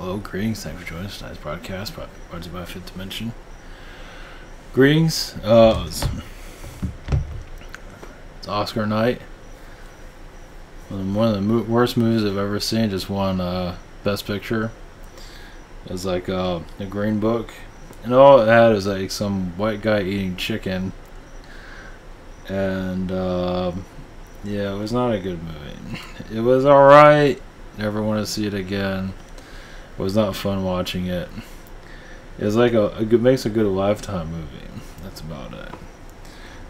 Hello, greetings. Thanks for joining us. Tonight's broadcast brought to you by Fifth Dimension. Greetings. It's Oscar night. One of the worst movies I've ever seen. Just won Best Picture. It was like the Green Book, and all it had was like some white guy eating chicken. And yeah, it was not a good movie. It was alright. Never want to see it again. It was not fun watching it. It was like makes a good Lifetime movie. That's about it.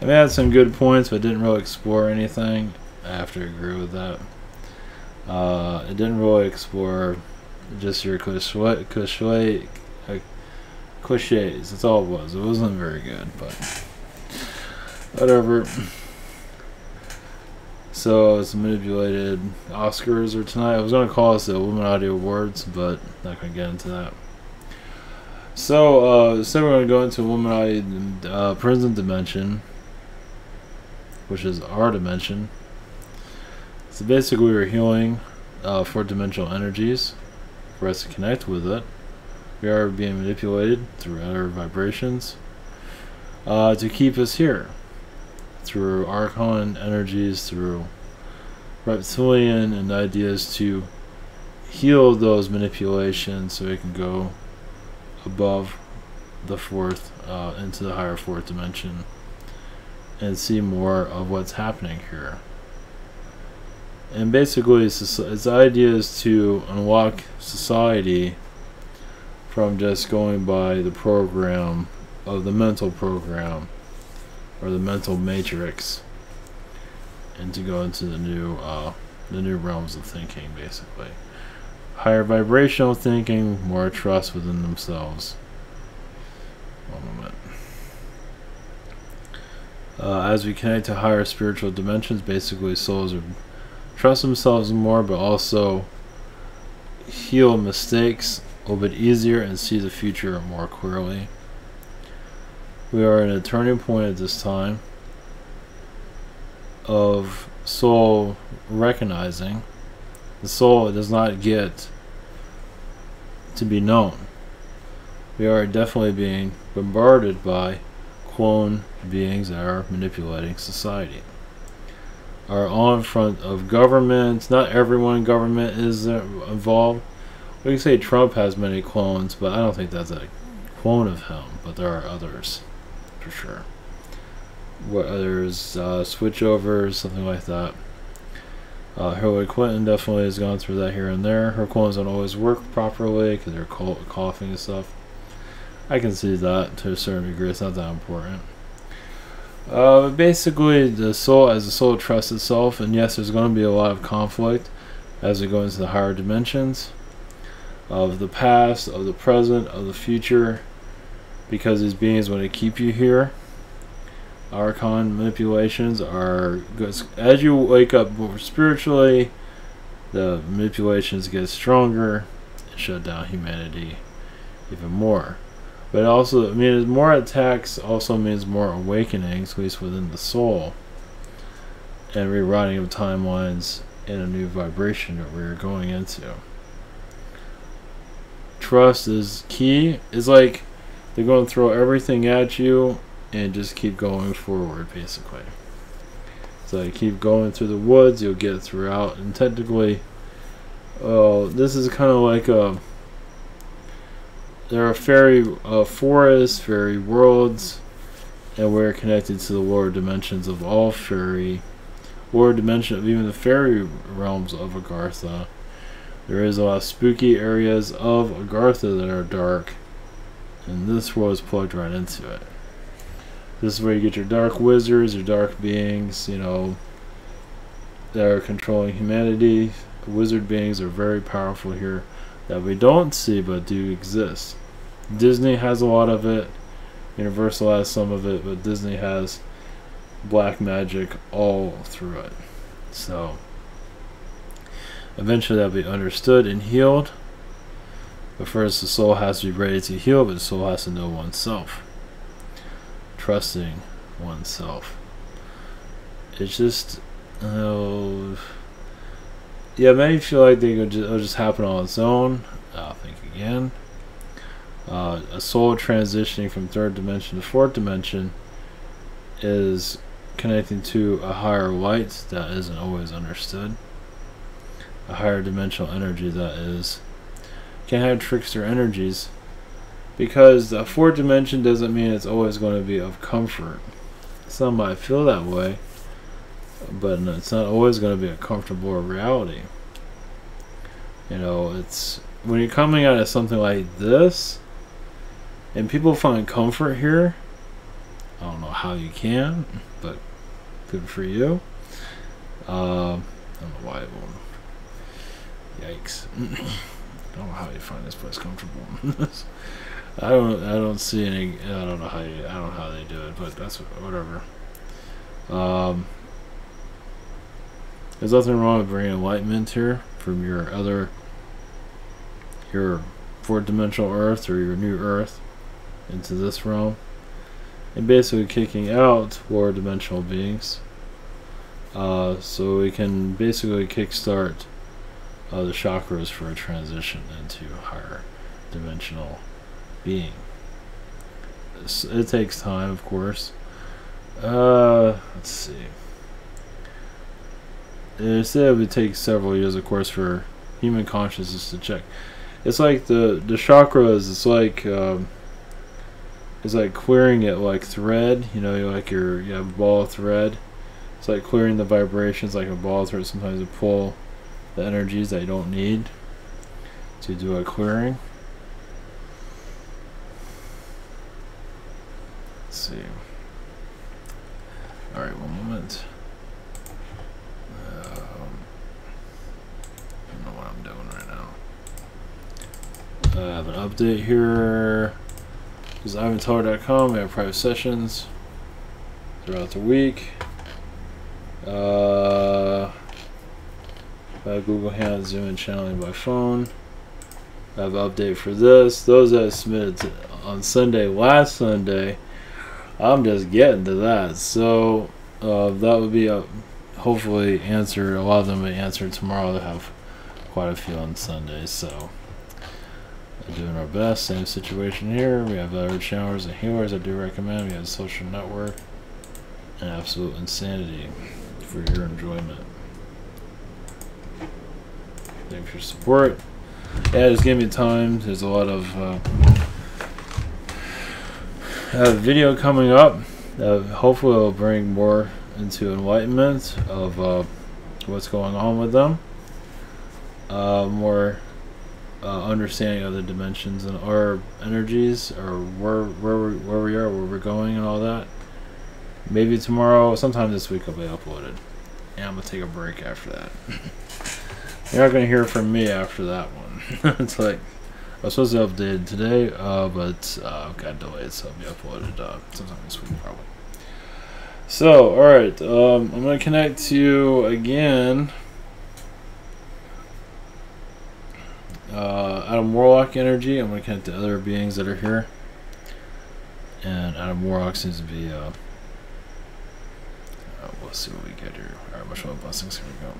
I mean, it had some good points, but didn't really explore anything. I have to agree with that. It didn't really explore just your cliches. That's all it was. It wasn't very good, but whatever. So it's manipulated. Oscars are tonight. I was going to call this the Illuminati Awards, but not going to get into that. So we're going to go into Illuminati prison dimension, which is our dimension. So basically we're healing four-dimensional energies for us to connect with it. We are being manipulated through other vibrations to keep us here. Through Archon energies, through reptilian and ideas to heal those manipulations so it can go above the fourth, into the higher fourth dimension and see more of what's happening here. And basically its idea is to unlock society from just going by the program of the mental program or the mental matrix, and to go into the new realms of thinking, basically. Higher vibrational thinking, more trust within themselves. One moment. As we connect to higher spiritual dimensions, basically souls are trust themselves more, but also heal mistakes a little bit easier and see the future more clearly. We are at a turning point at this time of soul recognizing. The soul does not get to be known. We are definitely being bombarded by clone beings that are manipulating society. Are all in front of government. Not everyone in government is involved. We can say Trump has many clones, but I don't think that's a clone of him. But there are others. For sure. What others, switchovers, something like that. Hillary Clinton definitely has gone through that here and there. Her clones don't always work properly because they're coughing and stuff. I can see that to a certain degree. It's not that important. Basically, the soul trusts itself, and yes, there's going to be a lot of conflict as we go into the higher dimensions of the past, of the present, of the future. Because these beings want to keep you here. Archon manipulations are good. As you wake up more spiritually, the manipulations get stronger and shut down humanity even more. But also, I mean, more attacks also means more awakenings, at least within the soul, and rewriting of timelines in a new vibration that we're going into. Trust is key. It's like they're going to throw everything at you and just keep going forward, basically. So you keep going through the woods, you'll get throughout. And technically, this is kind of like there are fairy forests, fairy worlds, and we're connected to the lower dimensions of all fairy, lower dimension of even the fairy realms of Agartha. There is a lot of spooky areas of Agartha that are dark. And this world is plugged right into it. This is where you get your dark wizards, your dark beings, you know, that are controlling humanity. Wizard beings are very powerful here that we don't see but do exist. Disney has a lot of it. Universal has some of it, but Disney has black magic all through it. So eventually that'll be understood and healed. But first, the soul has to be ready to heal, but the soul has to know oneself. Trusting oneself. It's just, yeah, many feel like it'll just happen on its own. Think again. A soul transitioning from third dimension to fourth dimension is connecting to a higher light that isn't always understood. A higher dimensional energy that is. Can have trickster energies, because the fourth dimension doesn't mean it's always going to be of comfort. Some might feel that way, but it's not always going to be a comfortable reality. You know, it's when you're coming out of something like this, and people find comfort here. I don't know how you can, but good for you. I don't know why it won't. Yikes. I don't know how you find this place comfortable. I don't see any. I don't know how they do it, but that's whatever. There's nothing wrong with bringing enlightenment here from your fourth dimensional Earth or your new Earth into this realm, and basically kicking out four dimensional beings. So we can basically kickstart the chakras for a transition into higher dimensional being. It takes time, of course. Let's see. They said it would take several years, of course, for human consciousness to check. It's like the chakras. It's like clearing it like thread. You know, you have a ball of thread. It's like clearing the vibrations like a ball of thread. Sometimes you pull the energies that you don't need to do a clearing. Let's see. Alright, one moment. I don't know what I'm doing right now. I have an update here. This is ivantower.com. We have private sessions throughout the week. By Google Hangout, Zoom, and channeling by phone. I have an update for this. Those that submitted on last Sunday, I'm just getting to that. So that would be hopefully answered. A lot of them will be answered tomorrow. They have quite a few on Sunday. So we're doing our best. Same situation here. We have other channelers and healers I do recommend. We have a social network and absolute insanity for your enjoyment. Thanks for your support. Yeah, just give me time. There's a lot of video coming up. Hopefully it'll bring more into enlightenment of what's going on with them. More understanding of the dimensions and our energies, or where we are, where we're going, and all that. Maybe tomorrow, sometime this week, will be uploaded. And I'm gonna take a break after that. You're not gonna hear from me after that one. It's like I was supposed to update today, but got delayed, so it'll be uploaded sometime this week probably. So, all right, I'm gonna connect to you again. Adam Warlock energy. I'm gonna connect to other beings that are here, and Adam Warlock seems to be. We'll see what we get here. All right, much more blessings. Here we go.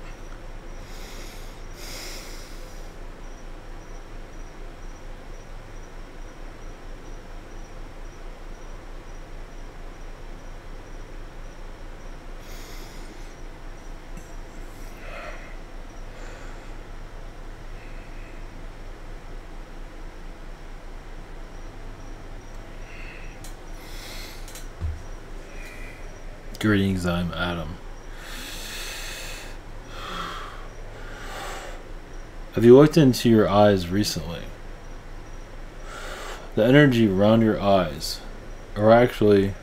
Greetings, I'm Adam. Have you looked into your eyes recently? The energy around your eyes are actually,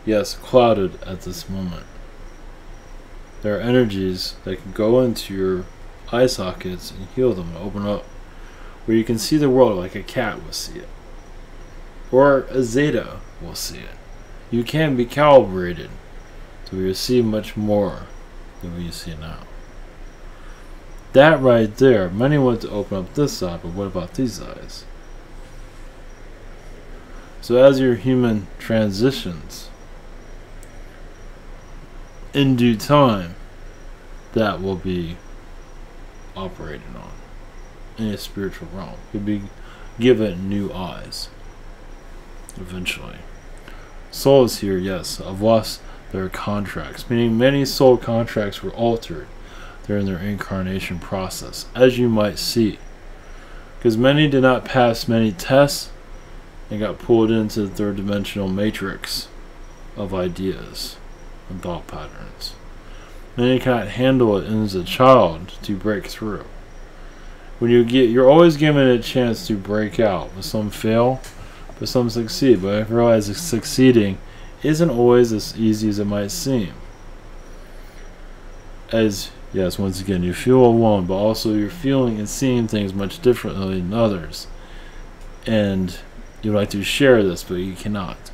yes, clouded at this moment. There are energies that can go into your eye sockets and heal them and open up, where you can see the world like a cat will see it, or a Zeta will see it. You can be calibrated to where you see much more than what you see now. That right there, many want to open up this side, but what about these eyes? So as your human transitions, in due time, that will be operated on in a spiritual realm. You'll be given new eyes eventually. Souls here, yes, have lost their contracts, meaning many soul contracts were altered during their incarnation process, as you might see, because many did not pass many tests and got pulled into the third dimensional matrix of ideas and thought patterns. Many cannot handle it as a child to break through. When you're always given a chance to break out, but some fail, but some succeed. But I realize that succeeding isn't always as easy as it might seem. As, yes, once again, you feel alone, but also you're feeling and seeing things much differently than others. And you'd like to share this, but you cannot.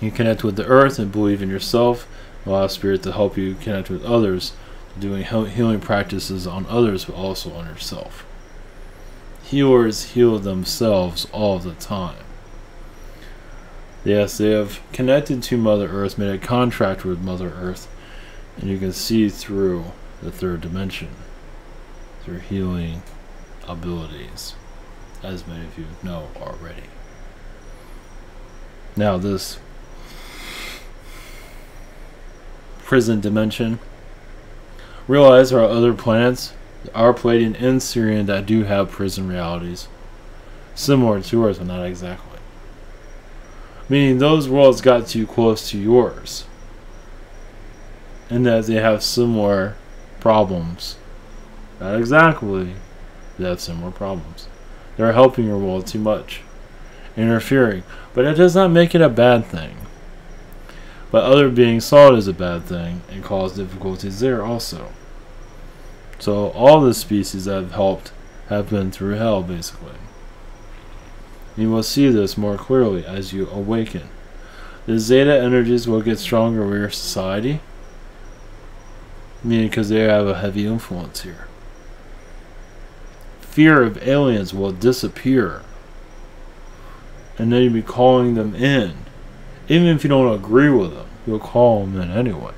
You connect with the earth and believe in yourself. Allow Spirit to help you connect with others, doing healing practices on others, but also on yourself. Healers heal themselves all the time. Yes, they have connected to Mother Earth, made a contract with Mother Earth, and you can see through the third dimension, through healing abilities, as many of you know already. Now this prison dimension, realize there are other planets, our Palladian and Sirian, that do have prison realities, similar to yours, but not exactly. Meaning those worlds got too close to yours, and that they have similar problems. Not exactly, they have similar problems. They're helping your world too much, interfering, but it does not make it a bad thing. But other beings saw it as a bad thing and caused difficulties there also. So all the species that have helped have been through hell, basically. You will see this more clearly as you awaken. The Zeta energies will get stronger with your society, meaning because they have a heavy influence here. Fear of aliens will disappear, and then you'll be calling them in. Even if you don't agree with them, you'll call them in anyway.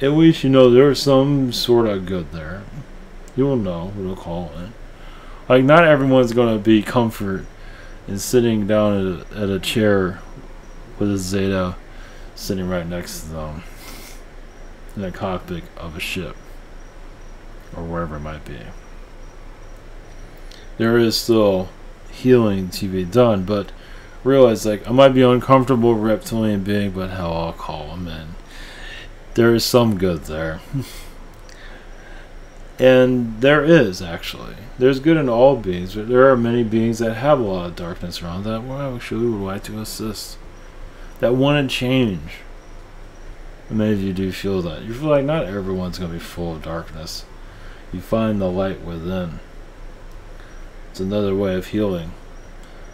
At least you know there's some sort of good there. You'll know who to call in. Like, not everyone's going to be comfort in sitting down at a chair with a Zeta sitting right next to them in the cockpit of a ship, or wherever it might be. There is still healing to be done, but realize, like, I might be uncomfortable reptilian being, but hell, I'll call them in. There is some good there. And there is, actually. There's good in all beings, but there are many beings that have a lot of darkness around that actually would like to assist, that want to change. And many of you do feel that. You feel like not everyone's going to be full of darkness. You find the light within. It's another way of healing.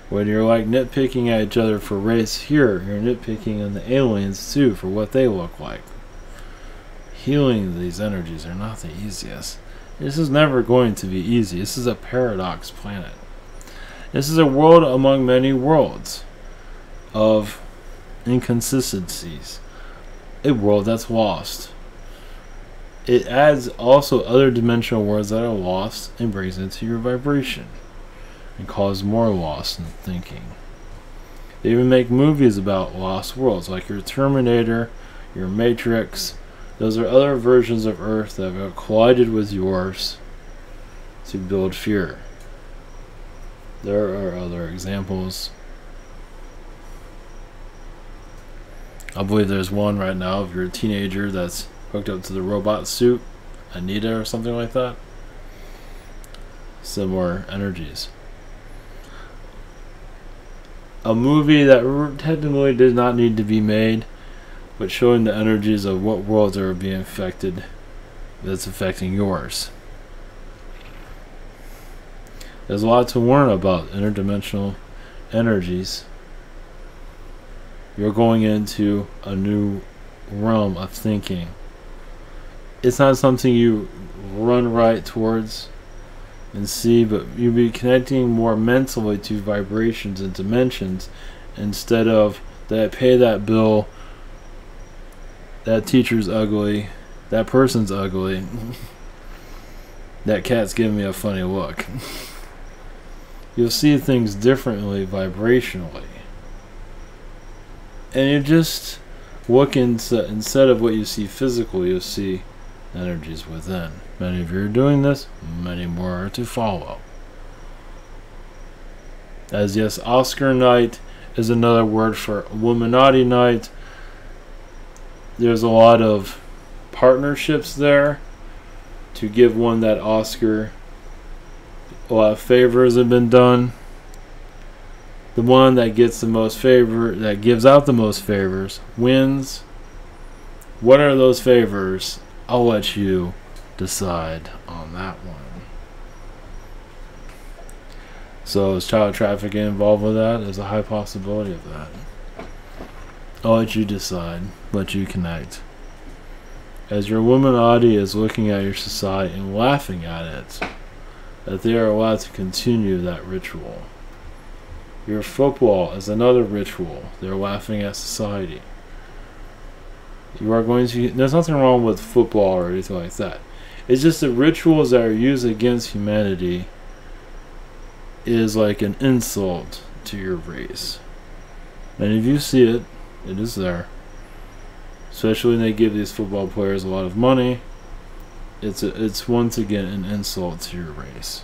When you're like nitpicking at each other for race here, you're nitpicking on the aliens too for what they look like. Healing these energies are not the easiest. This is never going to be easy. This is a paradox planet. This is a world among many worlds of inconsistencies. A world that's lost. It adds also other dimensional worlds that are lost and brings into your vibration and cause more loss in thinking. They even make movies about lost worlds, like your Terminator, your Matrix. Those are other versions of Earth that have collided with yours to build fear. There are other examples. I believe there's one right now of your teenager that's hooked up to the robot suit, Anita or something like that. Similar energies. A movie that technically did not need to be made, but showing the energies of what worlds are being affected that's affecting yours. There's a lot to learn about interdimensional energies. You're going into a new realm of thinking. It's not something you run right towards and see, but you'll be connecting more mentally to vibrations and dimensions instead of that pay that bill, that teacher's ugly, that person's ugly. That cat's giving me a funny look. You'll see things differently vibrationally. And you just look into, instead of what you see physically, you'll see energies within. Many of you are doing this, many more are to follow. As yes, Oscar night is another word for Illuminati night. There's a lot of partnerships there to give one that Oscar. A lot of favors have been done. The one that gets the most favor, that gives out the most favors, wins. What are those favors? I'll let you decide on that one. So is child trafficking involved with that? There's a high possibility of that. I'll let you decide. Let you connect. As your Illuminati is looking at your society and laughing at it, that they are allowed to continue that ritual. Your football is another ritual. They're laughing at society. You are going to. There's nothing wrong with football or anything like that. It's just the rituals that are used against humanity is like an insult to your race. And if you see it, it is there. Especially when they give these football players a lot of money. It's once again an insult to your race.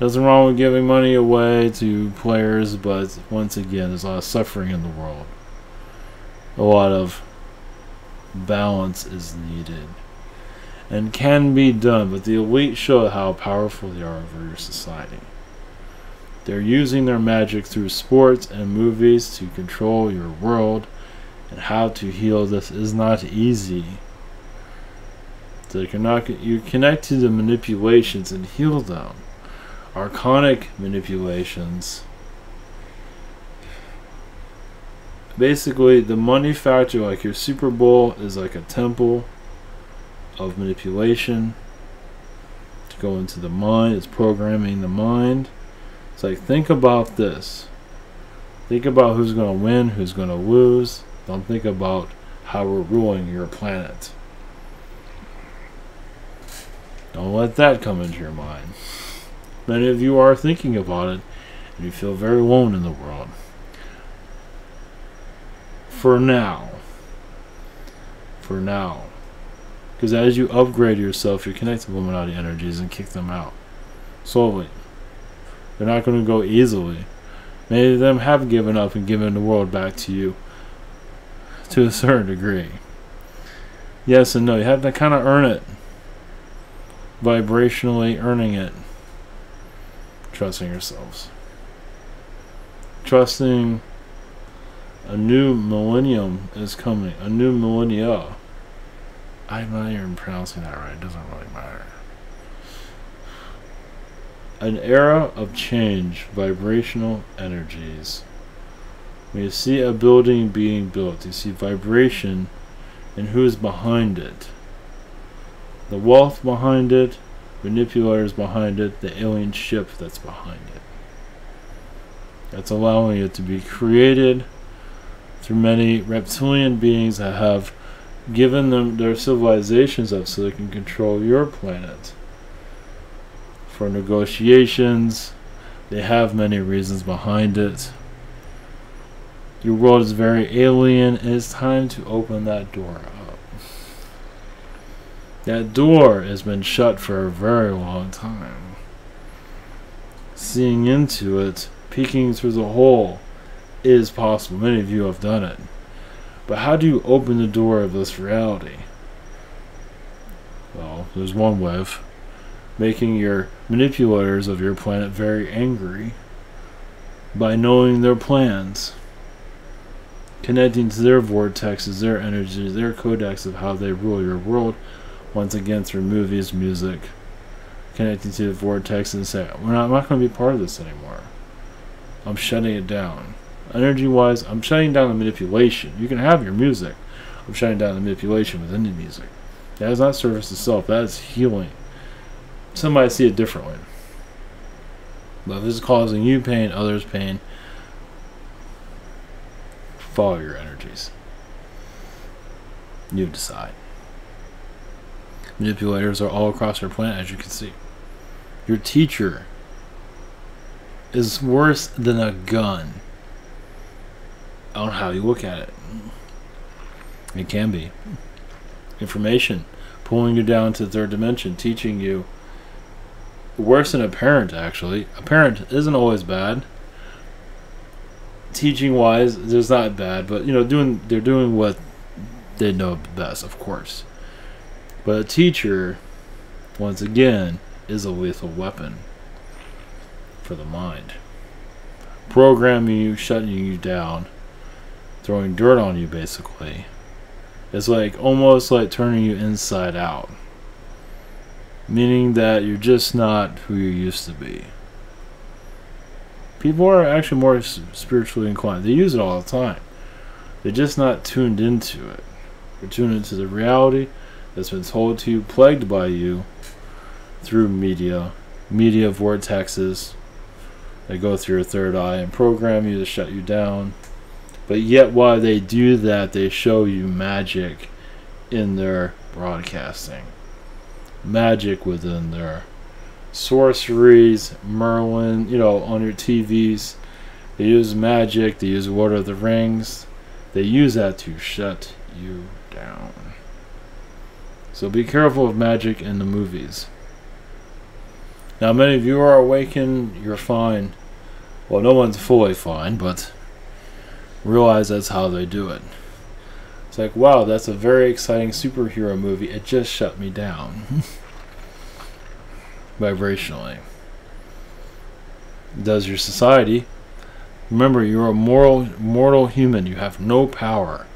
Nothing wrong with giving money away to players, but once again, there's a lot of suffering in the world. A lot of balance is needed. And can be done, but the elite show how powerful they are over your society. They're using their magic through sports and movies to control your world, and how to heal this is not easy. So you connect to the manipulations and heal them. Archonic manipulations. Basically, the money factor, like your Super Bowl, is like a temple of manipulation to go into the mind. It's programming the mind. It's like, think about this. Think about who's going to win, who's going to lose. Don't think about how we're ruling your planet. Don't let that come into your mind. Many of you are thinking about it, and you feel very alone in the world. For now. Because as you upgrade yourself, you connect to Illuminati energies and kick them out. Slowly. They're not going to go easily. Many of them have given up and given the world back to you. To a certain degree. Yes and no. You have to kind of earn it. Vibrationally earning it. Trusting yourselves. Trusting a new millennium is coming. A new millennia. I'm not even pronouncing that right. It doesn't really matter. An era of change. Vibrational energies. When you see a building being built, you see vibration and who is behind it. The wealth behind it, manipulators behind it, the alien ship that's behind it. That's allowing it to be created through many reptilian beings that have given them their civilizations up so they can control your planet. For negotiations, they have many reasons behind it. Your world is very alien, and it's time to open that door up. That door has been shut for a very long time. Seeing into it, peeking through the hole, is possible. Many of you have done it. But how do you open the door of this reality? Well, there's one way of making your manipulators of your planet very angry by knowing their plans. Connecting to their vortexes, their energies, their codex of how they rule your world, once again through movies, music, connecting to the vortex and say, I'm not going to be part of this anymore. I'm shutting it down. Energy-wise, I'm shutting down the manipulation. You can have your music. I'm shutting down the manipulation within the music. That is not service itself. That is healing. Some might see it differently. But if this is causing you pain, others pain, follow your energies. You decide. Manipulators are all across our planet, as you can see. Your teacher is worse than a gun on how you look at it. It can be. Information pulling you down to the third dimension, teaching you. Worse than a parent, actually. A parent isn't always bad. Teaching wise, there's not bad, but you know, they're doing what they know best, of course. But a teacher, once again, is a lethal weapon for the mind. Programming you, shutting you down, throwing dirt on you, basically. It's like almost like turning you inside out. Meaning that you're just not who you used to be. People are actually more spiritually inclined. They use it all the time. They're just not tuned into it. They're tuned into the reality that's been told to you, plagued by you through media vortexes that go through your third eye and program you to shut you down. But yet while they do that, they show you magic in their broadcasting. Magic within their sorceries, Merlin, you know, on your TVs. They use magic, they use Lord of the Rings. They use that to shut you down. So be careful of magic in the movies. Now many of you are awakened, you're fine. Well, no one's fully fine, but realize that's how they do it. It's like, wow, that's a very exciting superhero movie. It just shut me down. Vibrationally. Does your society. Remember, you're a mortal human. You have no power.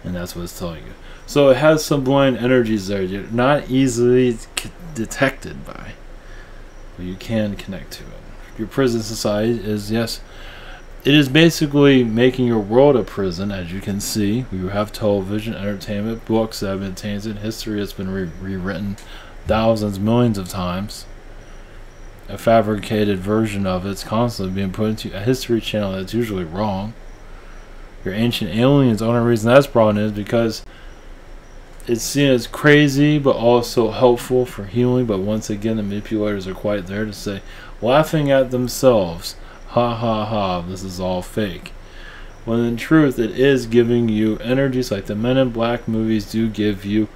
And that's what it's telling you. So it has some blind energies there. You're not easily detected by. But you can connect to it. Your prison society is, yes, it is basically making your world a prison, as you can see. We have television, entertainment, books that have been tainted. History has been rewritten thousands, millions of times. A fabricated version of it's constantly being put into a history channel that's usually wrong. Your ancient aliens, the only reason that's brought in is because it's seen as crazy but also helpful for healing. But once again, the manipulators are quite there to say, laughing at themselves, ha ha ha, this is all fake. When in truth it is giving you energies like the Men in Black movies do give you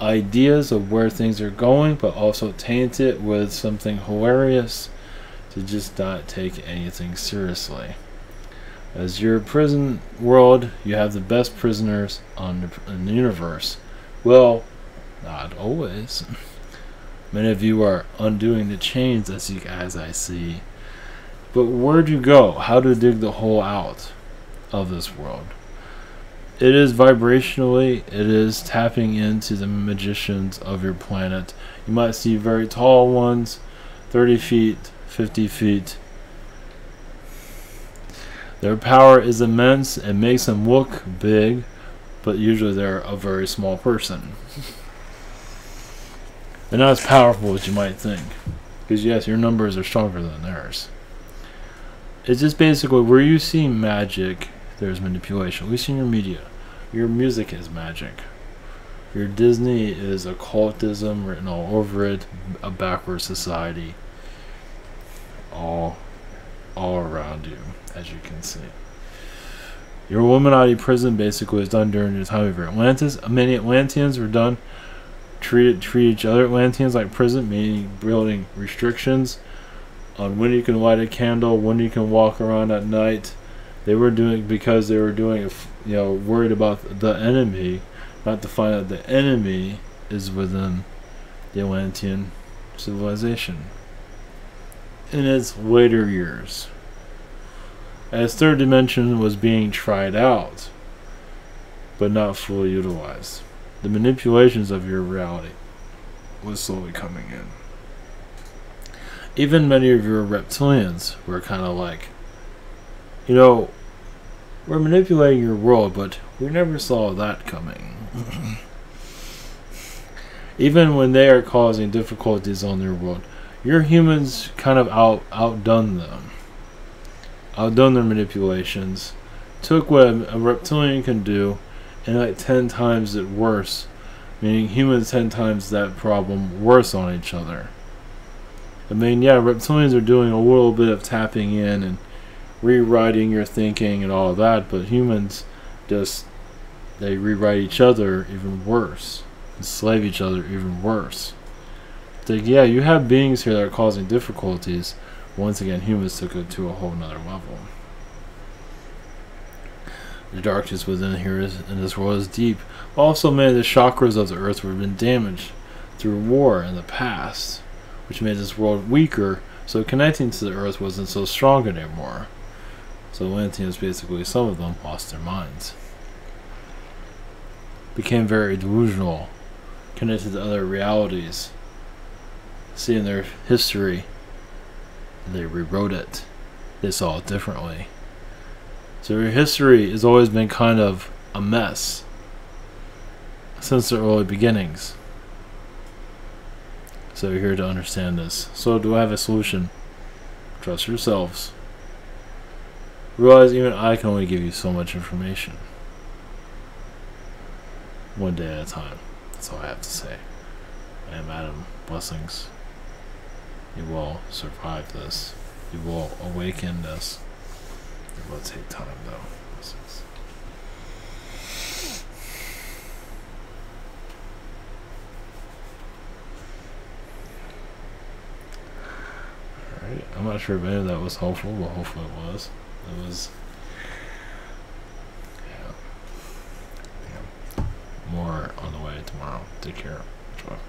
ideas of where things are going, but also taint it with something hilarious to just not take anything seriously. As your prison world, you have the best prisoners in the universe. Well, not always. Many of you are undoing the chains, as I see. But where do you go? How to dig the hole out of this world? It is vibrationally, it is tapping into the magicians of your planet. You might see very tall ones, 30 feet, 50 feet. Their power is immense. It makes them look big, but usually they're a very small person. They're not as powerful as you might think. Because yes, your numbers are stronger than theirs. It's just basically where you see magic, there's manipulation. At least in your media. Your music is magic. Your Disney is occultism written all over it. A backward society. All around you, as you can see. Your Illuminati prison basically was done during the time of your Atlantis. Many Atlanteans were done. Treat each other Atlanteans like prison, meaning building restrictions on when you can light a candle, when you can walk around at night. They were doing because they were doing, worried about the enemy, not to find out the enemy is within the Atlantean civilization. In its later years, as third dimension was being tried out, but not fully utilized, the manipulations of your reality was slowly coming in. Even many of your reptilians were kind of like, we're manipulating your world, but we never saw that coming. Even when they are causing difficulties on their world, your humans kind of outdone them. Outdone their manipulations. Took what a reptilian can do and like 10 times it worse. Meaning humans 10 times that problem worse on each other. I mean, yeah, reptilians are doing a little bit of tapping in and rewriting your thinking and all of that, but humans just, they rewrite each other even worse, enslave each other even worse. It's like, yeah, you have beings here that are causing difficulties. Once again, humans took it to a whole nother level. The darkness within here in this world is deep. Also, many of the chakras of the earth have been damaged through war in the past, which made this world weaker, so connecting to the earth wasn't so strong anymore. So Atlanteans, basically, some of them lost their minds. Became very delusional, connected to other realities. Seeing their history, they rewrote it. They saw it differently. So your history has always been kind of a mess since the early beginnings. So you're here to understand this. So do I have a solution? Trust yourselves. Realize even I can only give you so much information. One day at a time. That's all I have to say. I am Adam. Blessings. You will survive this. You will awaken this. It will take time though. Blessings. Alright. I'm not sure if any of that was helpful, but hopefully it was. It was. Yeah. More on the way tomorrow. Take care. Much love.